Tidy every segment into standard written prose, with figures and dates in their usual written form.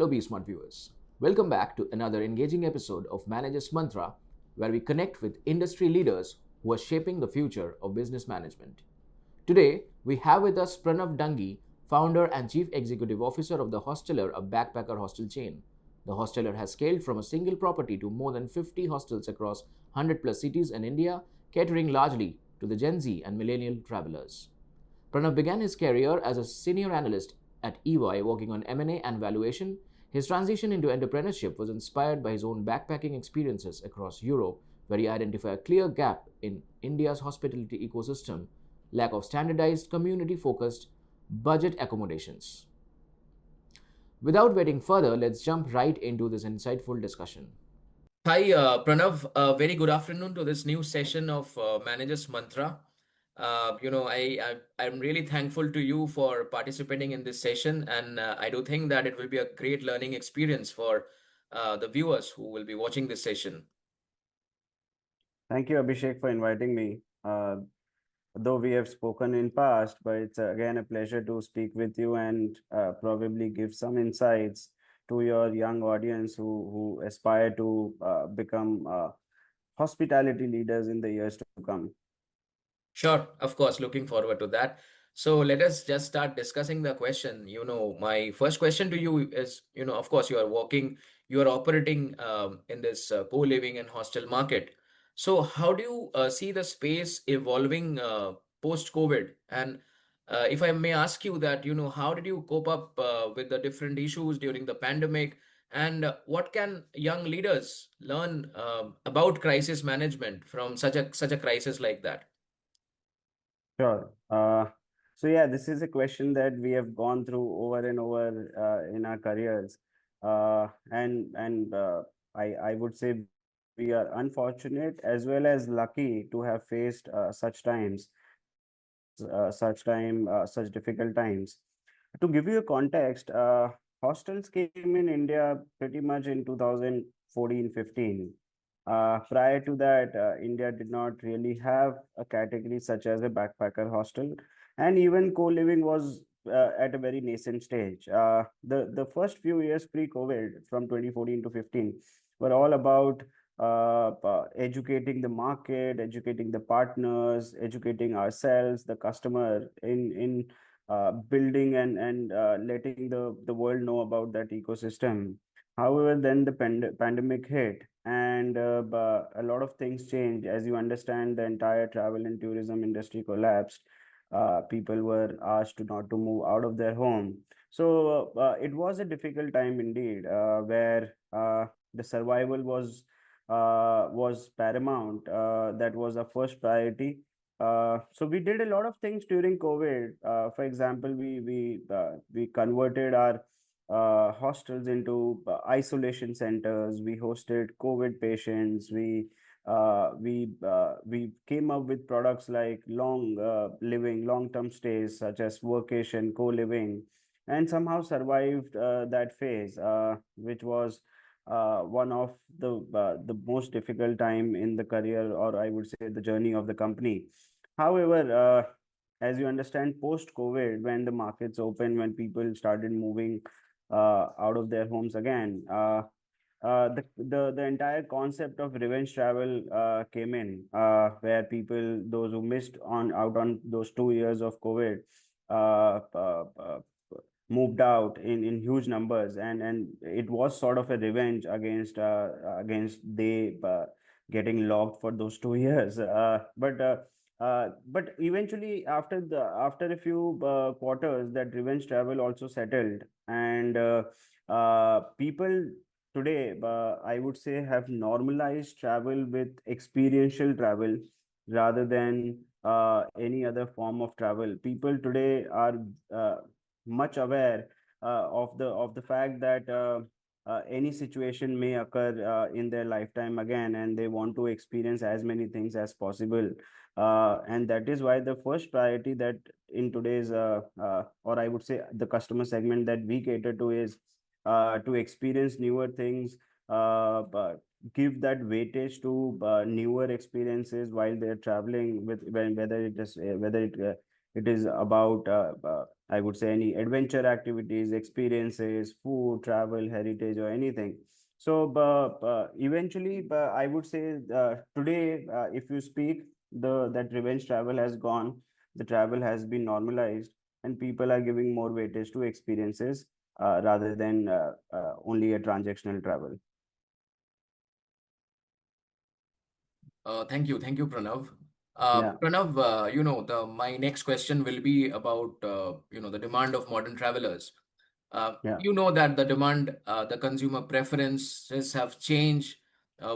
Hello, Be Smart viewers. Welcome back to another engaging episode of Manager's Mantra, where we connect with industry leaders who are shaping the future of business management. Today, we have with us Pranav Dangi, founder and chief executive officer of the Hosteller, a backpacker hostel chain. The Hosteller has scaled from a single property to more than 50 hostels across 100 plus cities in India, catering largely to the Gen Z and millennial travelers. Pranav began his career as a senior analyst at EY working on M&A and valuation. His transition into entrepreneurship was inspired by his own backpacking experiences across Europe, where he identified a clear gap in India's hospitality ecosystem, lack of standardized, community-focused budget accommodations. Without waiting further, let's jump right into this insightful discussion. Hi, Pranav. Very good afternoon to this new session of Manager's Mantra. I'm really thankful to you for participating in this session, and I do think that it will be a great learning experience for the viewers who will be watching this session. Thank you, Abhishek, for inviting me. Though we have spoken in past, but it's again a pleasure to speak with you and probably give some insights to your young audience who aspire to become hospitality leaders in the years to come. Sure, of course, looking forward to that. So let us just start discussing the question. My first question to you is, of course, you are operating in this co-living and hostel market. So how do you see the space evolving post-COVID? And if I may ask you that, how did you cope up with the different issues during the pandemic? And what can young leaders learn about crisis management from such a crisis like that? Sure. So yeah, this is a question that we have gone through over and over in our careers, and I would say we are unfortunate as well as lucky to have faced such difficult times. To give you a context, hostels came in India pretty much in 2014-15. Prior to that, India did not really have a category such as a backpacker hostel, and even co-living was at a very nascent stage. The first few years pre-COVID, from 2014 to 15, were all about educating the market, educating the partners, educating ourselves, the customer, in building and letting the world know about that ecosystem. However, then the pandemic hit, and a lot of things changed. As you understand, the entire travel and tourism industry collapsed. People were asked to not to move out of their home. So it was a difficult time indeed, where the survival was paramount. That was our first priority. So we did a lot of things during COVID. For example, we converted our hostels into isolation centers. We hosted COVID patients. We came up with products like long-term stays, such as workation, co-living, and somehow survived that phase, which was one of the most difficult time in the career, or I would say the journey of the company. However, as you understand, post-COVID, when the markets opened, when people started moving out of their homes again, the entire concept of revenge travel came in, where people, those who missed on out on those 2 years of COVID, uh, uh, uh, moved out in huge numbers, and it was sort of a revenge against they getting locked for those 2 years. But eventually, after a few quarters, that revenge travel also settled, and people today, I would say, have normalized travel with experiential travel rather than any other form of travel. People today are uh, much aware of the fact that any situation may occur in their lifetime again, and they want to experience as many things as possible. And that is why the first priority that in today's or I would say the customer segment that we cater to is to experience newer things, but give that weightage to newer experiences while they're traveling, whether it is about I would say any adventure activities, experiences, food, travel, heritage, or anything. So, eventually, I would say today, if you speak, the that revenge travel has gone. The travel has been normalized, and people are giving more weightage to experiences rather than only a transactional travel. Thank you, Pranav. Yeah, Pranav, the my next question will be about the demand of modern travelers. yeah. You know that the demand, the consumer preferences have changed.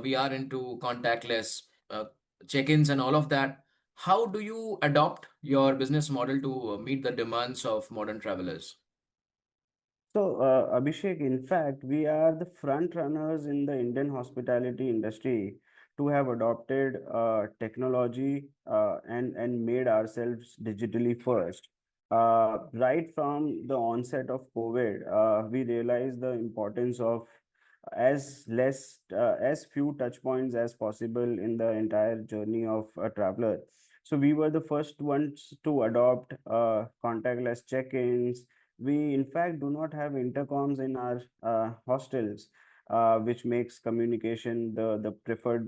We are into contactless uh, check-ins and all of that. How do you adopt your business model to meet the demands of modern travelers? So, Abhishek, in fact, we are the front runners in the Indian hospitality industry to have adopted technology and made ourselves digitally first. Right from the onset of COVID, we realized the importance of as few touch points as possible in the entire journey of a traveler. So we were the first ones to adopt contactless check-ins. We, in fact, do not have intercoms in our hostels, which makes communication the preferred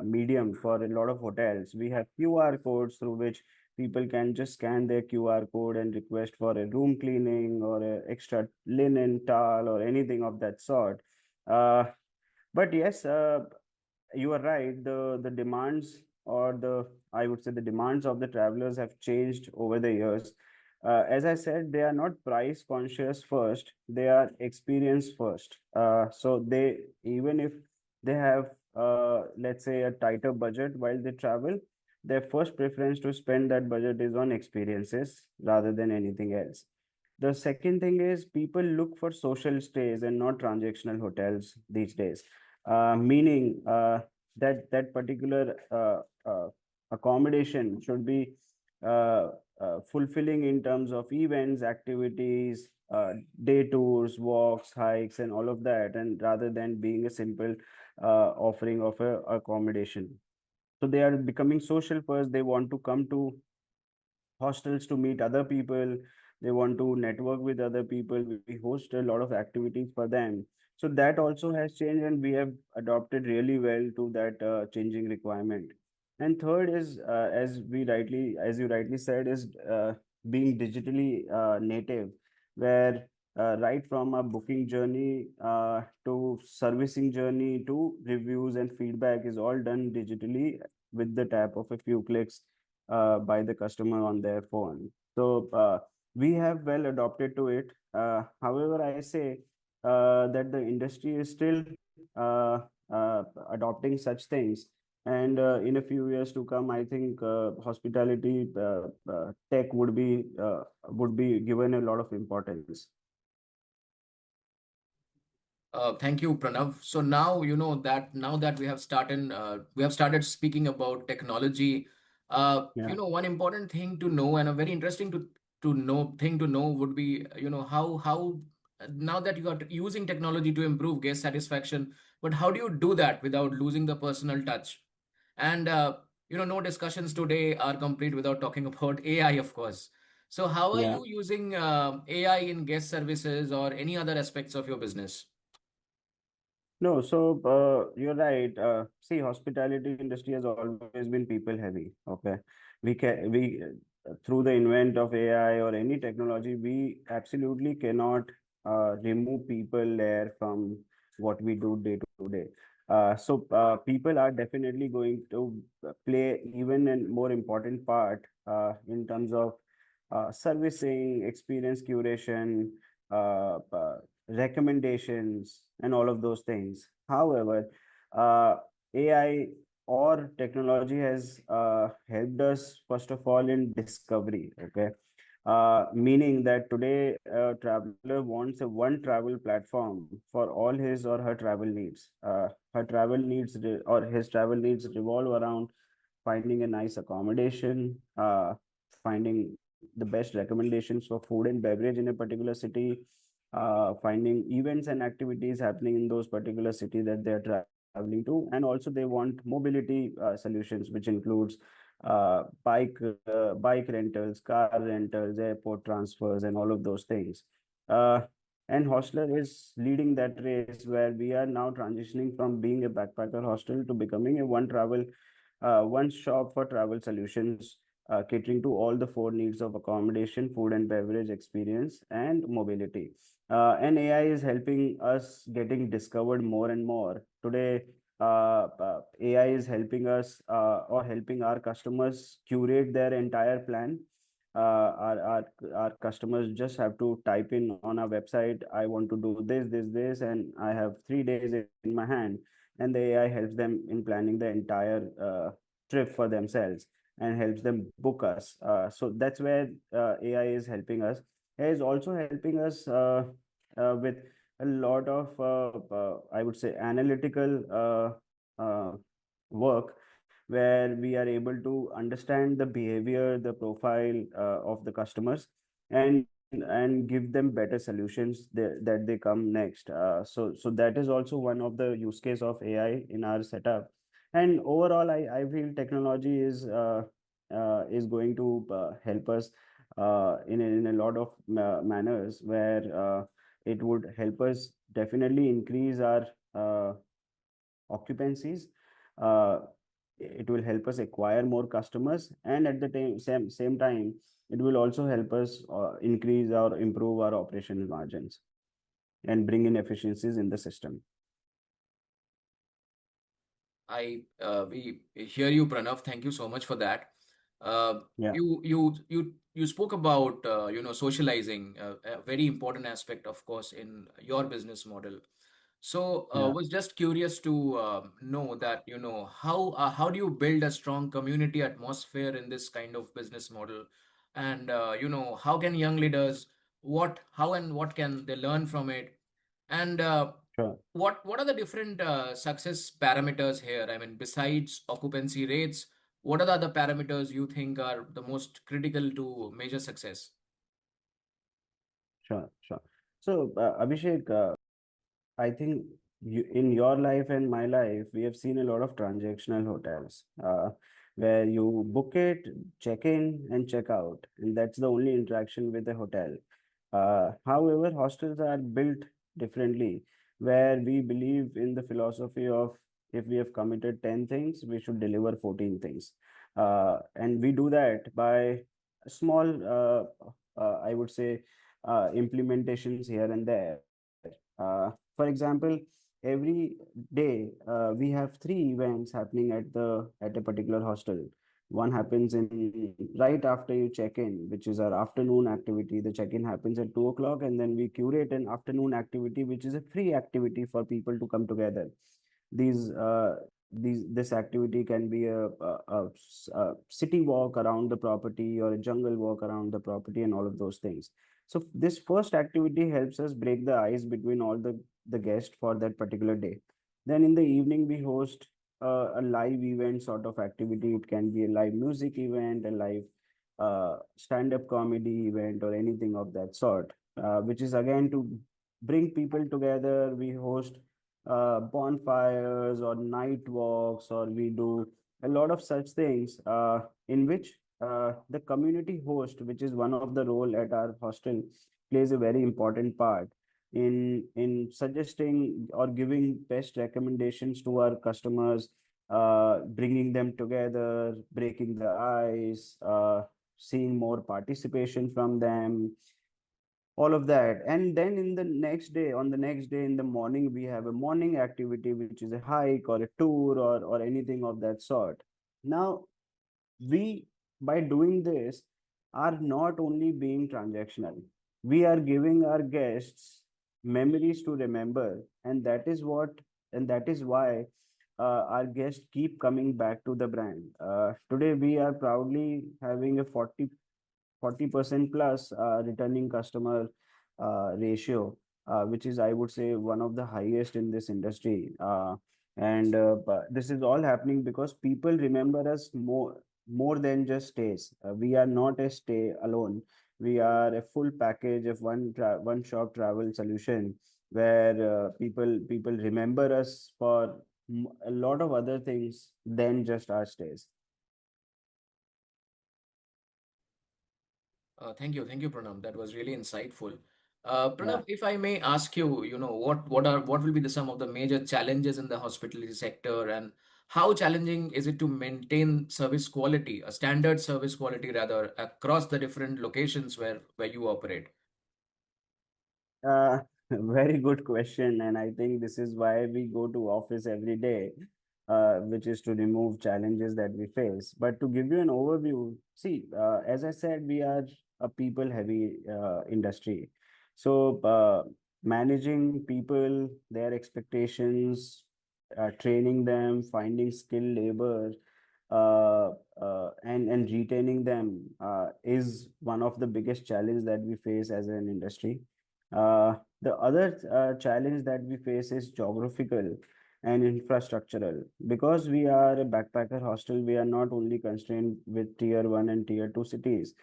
medium for a lot of hotels. We have QR codes through which people can just scan their QR code and request for a room cleaning or a extra linen towel or anything of that sort. Uh, but yes, you are right. The demands or the I would say the demands of the travelers have changed over the years. As I said, they are not price conscious first; they are experience first. So they even if they have let's say a tighter budget while they travel, their first preference to spend that budget is on experiences rather than anything else. The second thing is people look for social stays and not transactional hotels these days, meaning that particular accommodation should be fulfilling in terms of events, activities, day tours, walks, hikes, and all of that, and rather than being a simple offering of a accommodation. So they are becoming social first. They want to come to hostels to meet other people. They want to network with other people. We host a lot of activities for them. So that also has changed, and we have adopted really well to that changing requirement. And third is, as you rightly said, is being digitally native, where right from a booking journey to servicing journey to reviews and feedback is all done digitally with the tap of a few clicks by the customer on their phone. So we have well adopted to it. However, I say that the industry is still adopting such things. And in a few years to come, I think hospitality tech would be given a lot of importance. Thank you, Pranav. So now now that we have started speaking about technology. Yeah, One important thing to know and a very interesting to know would be how now that you are using technology to improve guest satisfaction, but how do you do that without losing the personal touch? And no discussions today are complete without talking about AI, of course. So how are yeah. you using AI in guest services or any other aspects of your business? No, so you're right. See, hospitality industry has always been people heavy. Okay, we through the invent of AI or any technology, we absolutely cannot remove people there from what we do day to day. So people are definitely going to play even a more important part in terms of servicing, experience curation, recommendations, and all of those things. However, AI or technology has helped us, first of all, in discovery. Okay. Meaning that today a traveler wants a one travel platform for all his or her travel needs. Her travel needs or his travel needs revolve around finding a nice accommodation, finding the best recommendations for food and beverage in a particular city, finding events and activities happening in those particular cities that they are traveling to, and also they want mobility solutions, which includes bike rentals, car rentals, airport transfers, and all of those things. Uh, and Hostler is leading that race where we are now transitioning from being a backpacker hostel to becoming a one shop for travel solutions, catering to all the four needs of accommodation, food and beverage experience, and mobility. And AI is helping us getting discovered more and more. Today, AI is helping us or helping our customers curate their entire plan. Our customers just have to type in on our website, I want to do this, and I have 3 days in my hand, and the AI helps them in planning the entire trip for themselves and helps them book us. So that's where AI is helping us. AI is also helping us with a lot of, I would say, analytical work where we are able to understand the behavior, the profile of the customers, and give them better solutions that they come next. So that is also one of the use case of AI in our setup. And overall, I feel technology is going to help us in a lot of manners where it would help us definitely increase our occupancies. Uh, it will help us acquire more customers, and at the same time, it will also help us increase or improve our operational margins and bring in efficiencies in the system. We hear you, Pranav. Thank you so much for that. Uh, Yeah, you spoke about socializing, a very important aspect, of course, in your business model. So, yeah, was just curious to know that how do you build a strong community atmosphere in this kind of business model, and how can young leaders how and what can they learn from it, and sure. what are the different success parameters here? I mean, besides occupancy rates, what are the other parameters you think are the most critical to major success? Sure, sure. So, Abhishek, I think in your life and my life, we have seen a lot of transactional hotels where you book it, check in, and check out, and that's the only interaction with a hotel. However, hostels are built differently, where we believe in the philosophy of if we have committed 10 things, we should deliver 14 things. And we do that by small, I would say, implementations here and there. For example, every day we have three events happening at a particular hostel. One happens in right after you check in, which is our afternoon activity. The check in happens at 2 o'clock, and then we curate an afternoon activity, which is a free activity for people to come together. This activity can be a city walk around the property or a jungle walk around the property and all of those things. So this first activity helps us break the ice between all the guests for that particular day. Then in the evening we host a live event sort of activity. It can be a live music event, a live stand-up comedy event, or anything of that sort, which is again to bring people together. We host bonfires or night walks, or we do a lot of such things in which the community host, which is one of the role at our hostel, plays a very important part in suggesting or giving best recommendations to our customers, bringing them together, breaking the ice, seeing more participation from them, all of that. And then on the next day in the morning, we have a morning activity, which is a hike or a tour or anything of that sort. Now, we, by doing this, are not only being transactional, we are giving our guests memories to remember, and that is why our guests keep coming back to the brand. Today we are proudly having a 40% plus returning customer ratio, which is, I would say, one of the highest in this industry. And but this is all happening because people remember us more than just stays. We are not a stay alone. We are a full package of one shop travel solution where people remember us for a lot of other things than just our stays. Thank you, Pranav. That was really insightful. Yeah. Pranav, if I may ask you, what will be the some of the major challenges in the hospitality sector, and how challenging is it to maintain service quality, a standard service quality rather, across the different locations where you operate? Uh, very good question, and I think this is why we go to office every day, which is to remove challenges that we face. But to give you an overview, see, as I said, we are a people-heavy industry, so managing people, their expectations, training them, finding skilled labor, uh, and retaining them is one of the biggest challenge that we face as an industry. The other challenge that we face is geographical and infrastructural. Because we are a backpacker hostel, we are not only constrained with tier one and tier two cities.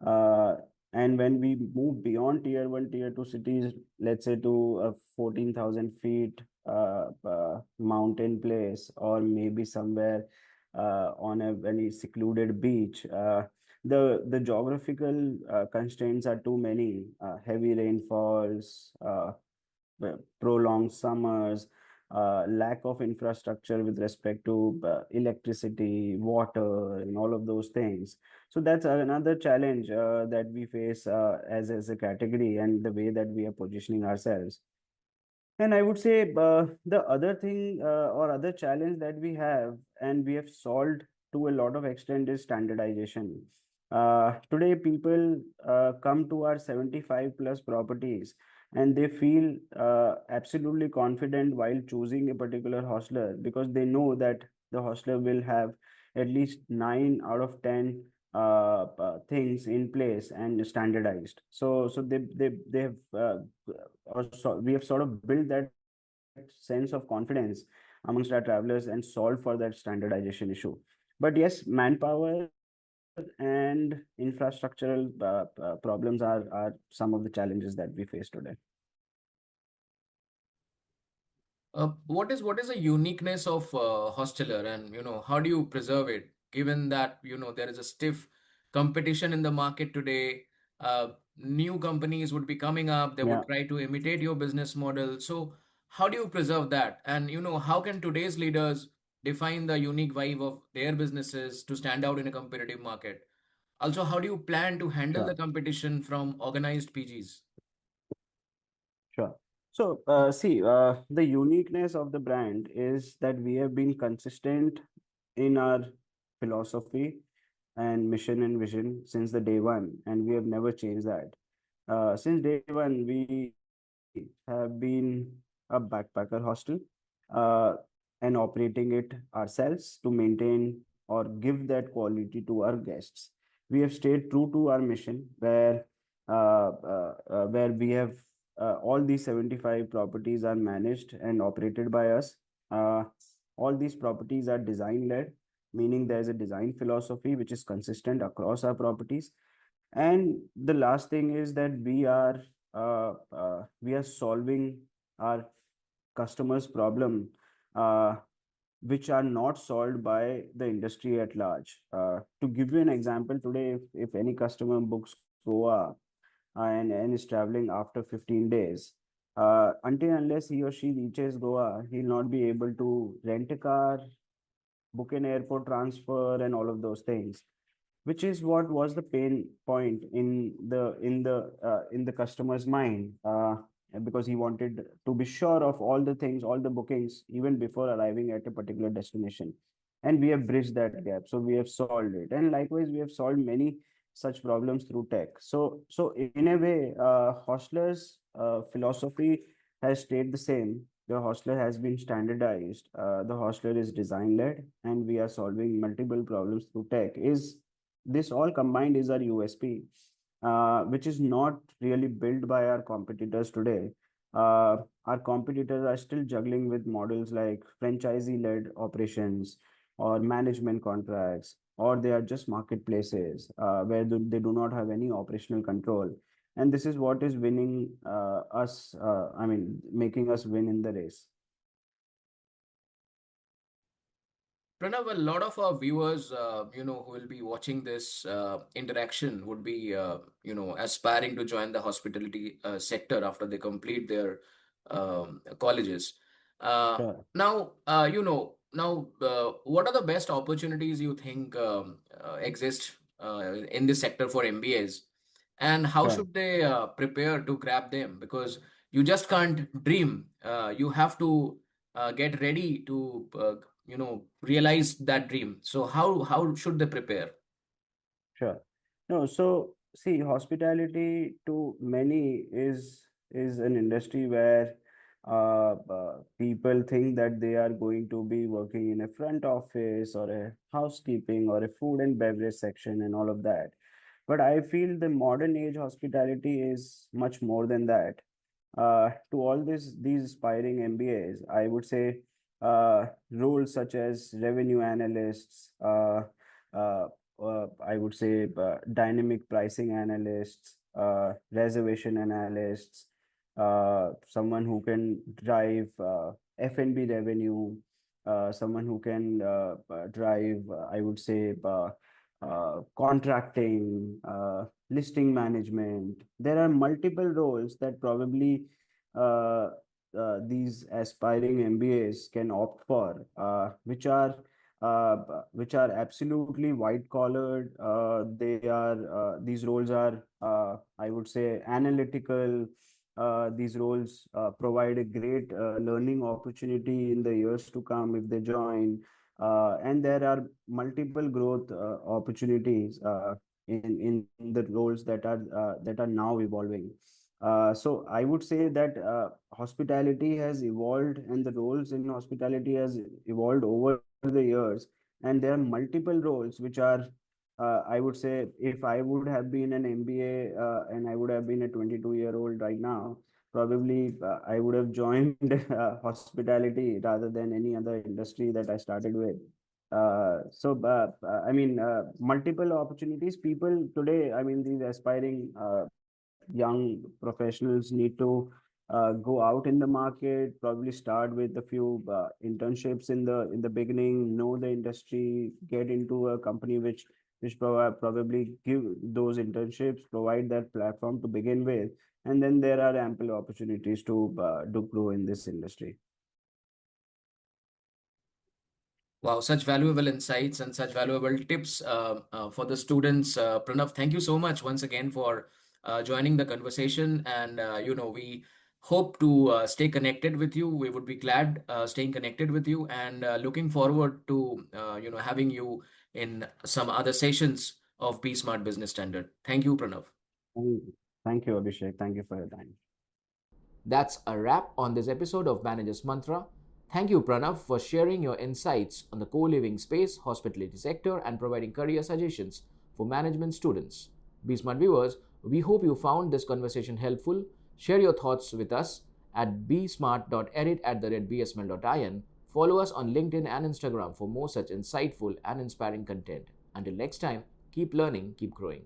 Uh, and when we move beyond tier one, tier two cities, let's say to a 14,000 feet mountain place, or maybe somewhere on a very secluded beach, the geographical constraints are too many. Heavy rainfalls, prolonged summers, lack of infrastructure with respect to electricity, water, and all of those things. So that's another challenge that we face as a category, and the way that we are positioning ourselves. And I would say the other thing or other challenge that we have, and we have solved to a lot of extent, is standardization. Today, people come to our 75 plus properties, and they feel absolutely confident while choosing a particular hostler, because they know that the hostler will have at least 9 out of 10 things in place and standardized. So they have or so we have sort of built that sense of confidence amongst our travelers and solved for that standardization issue. But yes, manpower and infrastructural problems are some of the challenges that we face today. What is the uniqueness of Hosteller, and how do you preserve it, given that there is a stiff competition in the market today? New companies would be coming up, they would Yeah, try to imitate your business model. So how do you preserve that? And how can today's leaders define the unique vibe of their businesses to stand out in a competitive market? Also, how do you plan to handle the sure. competition from organized PGs? Sure. So, see, the uniqueness of the brand is that we have been consistent in our philosophy and mission and vision since the day one, and we have never changed that. Since day one, we have been a backpacker hostel, uh, and operating it ourselves to maintain or give that quality to our guests. We have stayed true to our mission, where we have all these 75 properties are managed and operated by us. Uh, all these properties are design led, meaning there is a design philosophy which is consistent across our properties. And the last thing is that we are solving our customers' problem, uh, which are not solved by the industry at large. To give you an example, today, if any customer books Goa and is traveling after 15 days, until unless he or she reaches Goa, he'll not be able to rent a car, book an airport transfer, and all of those things, which is what was the pain point in the customer's mind, because he wanted to be sure of all the things, all the bookings, even before arriving at a particular destination. And we have bridged that gap, so we have solved it. And likewise, we have solved many such problems through tech. So in a way, hostlers philosophy has stayed the same. The hostler has been standardized. The hostler is design led, and we are solving multiple problems through tech. Is this all combined is our USP, which is not really built by our competitors today. Our competitors are still juggling with models like franchisee-led operations or management contracts, or they are just marketplaces where they do not have any operational control. And this is what is winning I mean, making us win in the race. Pranav, a lot of our viewers, who will be watching this interaction would be, aspiring to join the hospitality sector after they complete their colleges. Sure, What are the best opportunities you think exist in this sector for MBAs, and how sure. should they prepare to grab them? Because you just can't dream. You have to get ready to realize that dream. So how should they prepare? Sure. No, so see, hospitality to many is an industry where people think that they are going to be working in a front office or a housekeeping or a food and beverage section and all of that. But I feel the modern age hospitality is much more than that. To all these aspiring MBAs, I would say roles such as revenue analysts, I would say dynamic pricing analysts, reservation analysts, someone who can drive F&B revenue, someone who can drive, I would say, contracting, listing management. There are multiple roles that probably these aspiring MBAs can opt for, which are absolutely white collared. They are these roles are I would say analytical. These roles provide a great learning opportunity in the years to come if they join, and there are multiple growth opportunities in the roles that are now evolving. So I would say that hospitality has evolved, and the roles in hospitality has evolved over the years, and there are multiple roles which are. I would say if I would have been an MBA and I would have been a 22-year-old right now, probably I would have joined hospitality rather than any other industry that I started with. I mean, multiple opportunities. People today, I mean, these aspiring young professionals need to go out in the market, probably start with a few internships in the beginning, know the industry, get into a company which probably give those internships, provide that platform to begin with, and then there are ample opportunities to grow in this industry. Wow, such valuable insights and such valuable tips for the students. Pranav, thank you so much once again for joining the conversation. And, we hope to stay connected with you. We would be glad staying connected with you and looking forward to, having you in some other sessions of Be Smart Business Standard. Thank you, Pranav. Thank thank you, Abhishek. Thank you for your time. That's a wrap on this episode of Manager's Mantra. Thank you, Pranav, for sharing your insights on the co living space, hospitality sector, and providing career suggestions for management students. BSmart viewers, we hope you found this conversation helpful. Share your thoughts with us at bsmart.edit@bsml.in. Follow us on LinkedIn and Instagram for more such insightful and inspiring content. Until next time, keep learning, keep growing.